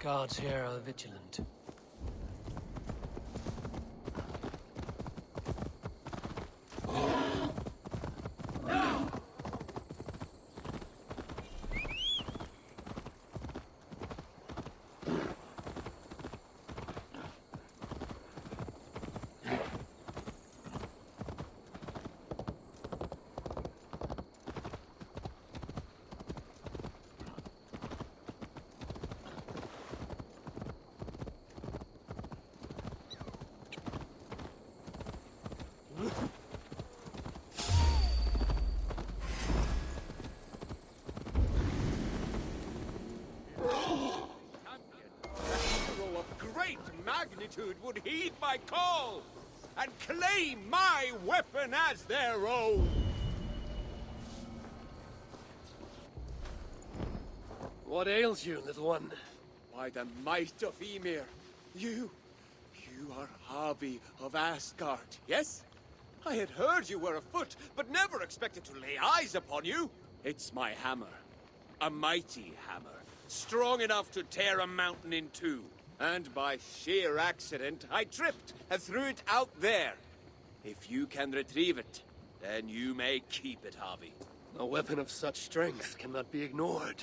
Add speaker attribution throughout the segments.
Speaker 1: Guards here are vigilant.
Speaker 2: Magnitude would heed my call and claim my weapon as their own.
Speaker 1: What ails you, little one?
Speaker 2: By the might of Ymir, you are Travi of Asgard, yes? I had heard you were afoot, but never expected to lay eyes upon you. It's my hammer, a mighty hammer, strong enough to tear a mountain in two. And by sheer accident, I tripped and threw it out there. If you can retrieve it, then you may keep it, Travi.
Speaker 1: A weapon of such strength cannot be ignored.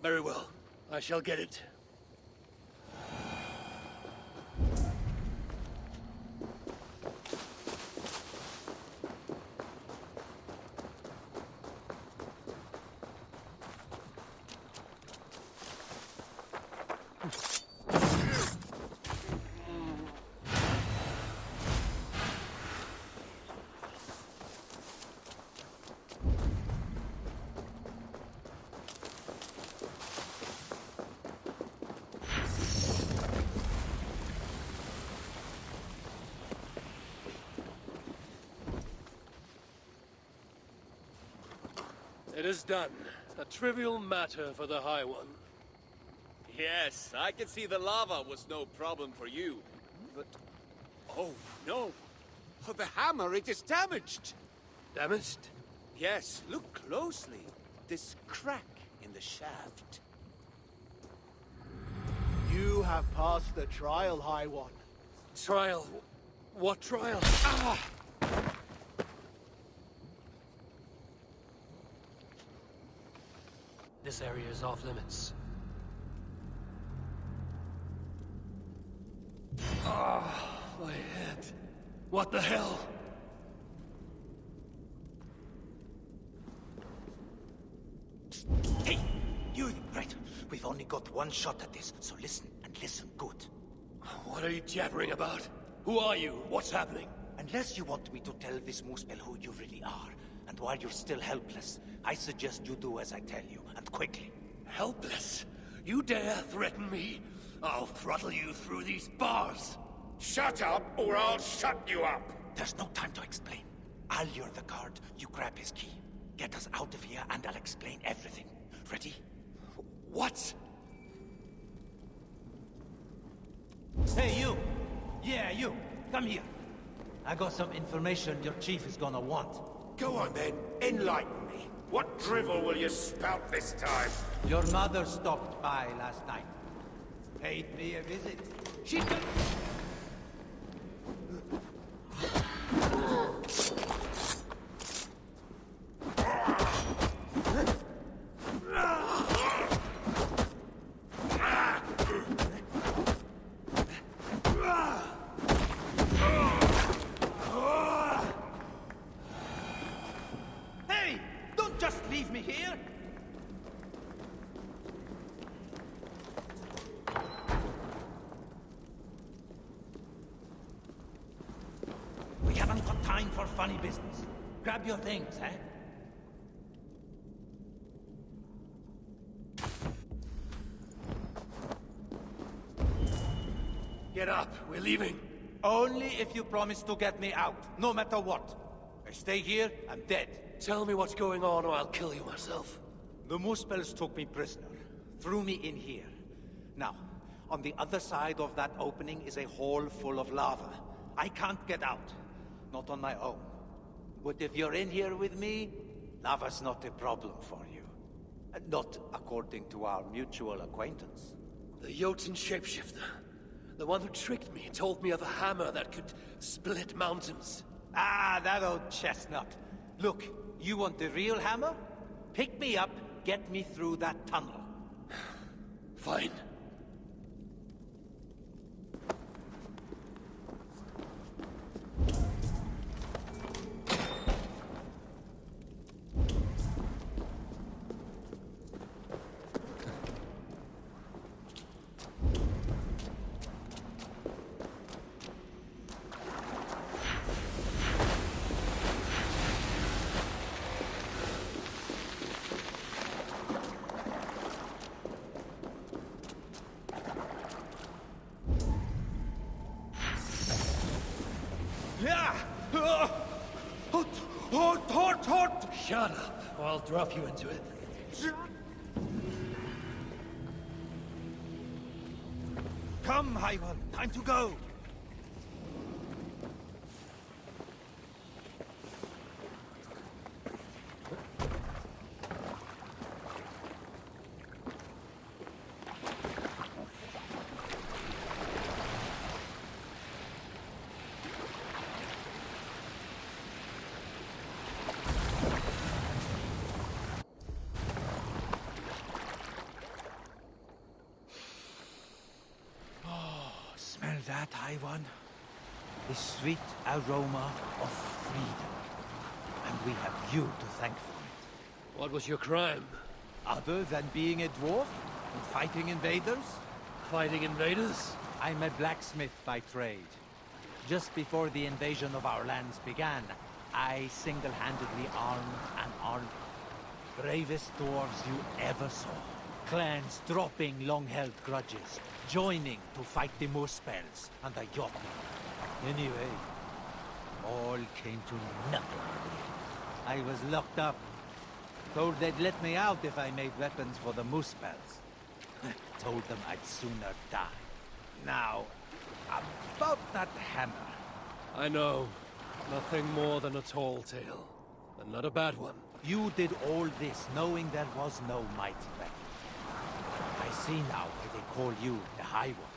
Speaker 1: Very well. I shall get it. It is done. A trivial matter for the High One.
Speaker 2: Yes, I can see the lava was no problem for you. But... oh, no. Oh, the hammer, it is damaged.
Speaker 1: Damaged?
Speaker 2: Yes, look closely. This crack in the shaft.
Speaker 3: You have passed the trial, High One.
Speaker 1: Trial? What trial?
Speaker 2: Ah!
Speaker 1: This area is off limits. Ah, my head. What the hell?
Speaker 4: Hey, you! Right, we've only got one shot at this, so listen, and listen good.
Speaker 1: What are you jabbering about? Who are you? What's happening?
Speaker 4: Unless you want me to tell this Moosepel who you really are, and while you're still helpless, I suggest you do as I tell you, and quickly.
Speaker 1: Helpless? You dare threaten me? I'll throttle you through these bars!
Speaker 2: Shut up, or I'll shut you up!
Speaker 4: There's no time to explain. I'll lure the guard, you grab his key. Get us out of here, and I'll explain everything. Ready?
Speaker 1: What?
Speaker 4: Hey, you! Yeah, you! Come here. I got some information your chief is gonna want.
Speaker 2: Go on then, enlighten me. What drivel will you spout this time?
Speaker 4: Your mother stopped by last night. Paid me a visit. She... Hey! Don't just leave me here! We haven't got time for funny business. Grab your things, eh?
Speaker 1: Get up, we're leaving.
Speaker 4: Only if you promise to get me out, no matter what. I stay here, I'm dead.
Speaker 1: Tell me what's going on or I'll kill you myself.
Speaker 4: The Moosepels took me prisoner, threw me in here. Now, on the other side of that opening is a hole full of lava. I can't get out. Not on my own. But if you're in here with me, lava's not a problem for you. Not according to our mutual acquaintance.
Speaker 1: The Jotun shapeshifter. The one who tricked me, told me of a hammer that could split mountains.
Speaker 4: Ah, that old chestnut. Look, you want the real hammer? Pick me up, get me through that tunnel.
Speaker 1: Fine.
Speaker 4: Yeah! Hot!
Speaker 1: Shut up, or I'll drop you into it.
Speaker 4: Come, High One, time to go! Smell that, High One? The sweet aroma of freedom. And we have you to thank for it.
Speaker 1: What was your crime?
Speaker 4: Other than being a dwarf and fighting invaders?
Speaker 1: Fighting invaders?
Speaker 4: I'm a blacksmith by trade. Just before the invasion of our lands began, I single-handedly armed an army. Bravest dwarves you ever saw. Clans dropping long-held grudges, joining to fight the Muspels and the Jotun. Anyway, all came to nothing. I was locked up. Told they'd let me out if I made weapons for the Muspels. Told them I'd sooner die. Now, about that hammer.
Speaker 1: I know. Nothing more than a tall tale. And not a bad one.
Speaker 4: You did all this knowing there was no mighty weapon. I see now why they call you the High One.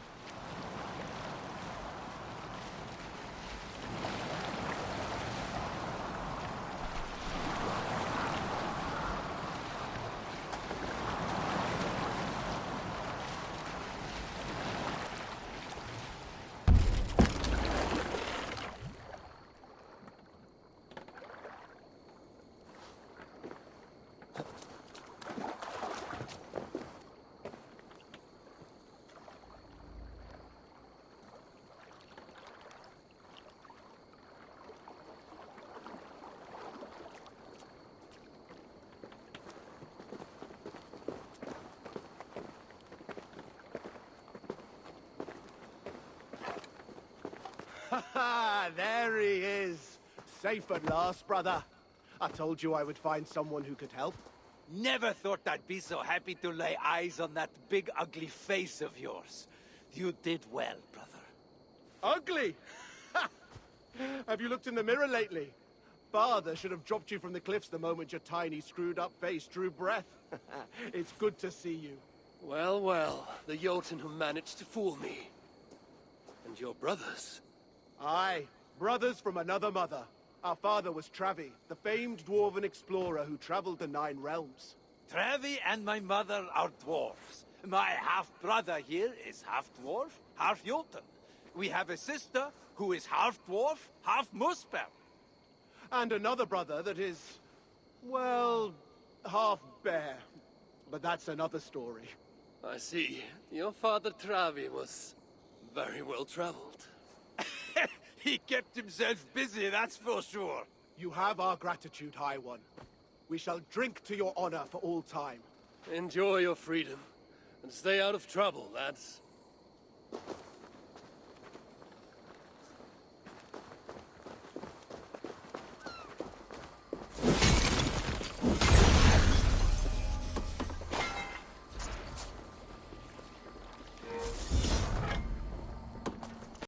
Speaker 3: Ha! There he is. Safe at last, brother. I told you I would find someone who could help.
Speaker 4: Never thought I'd be so happy to lay eyes on that big ugly face of yours. You did well, brother.
Speaker 3: Ugly? Have you looked in the mirror lately? Father should have dropped you from the cliffs the moment your tiny, screwed-up face drew breath. It's good to see you.
Speaker 1: Well, well, the Jotun who managed to fool me. And your brothers.
Speaker 3: Aye, brothers from another mother. Our father was Travi, the famed dwarven explorer who traveled the 9 realms.
Speaker 4: Travi and my mother are dwarves. My half-brother here is half-dwarf, half-Jotun. We have a sister who is half-dwarf, half-Muspel.
Speaker 3: And another brother that is, well, half-bear. But that's another story.
Speaker 1: I see. Your father Travi was very well traveled.
Speaker 4: He kept himself busy, that's for sure.
Speaker 3: You have our gratitude, High One. We shall drink to your honor for all time.
Speaker 1: Enjoy your freedom. And stay out of trouble, lads.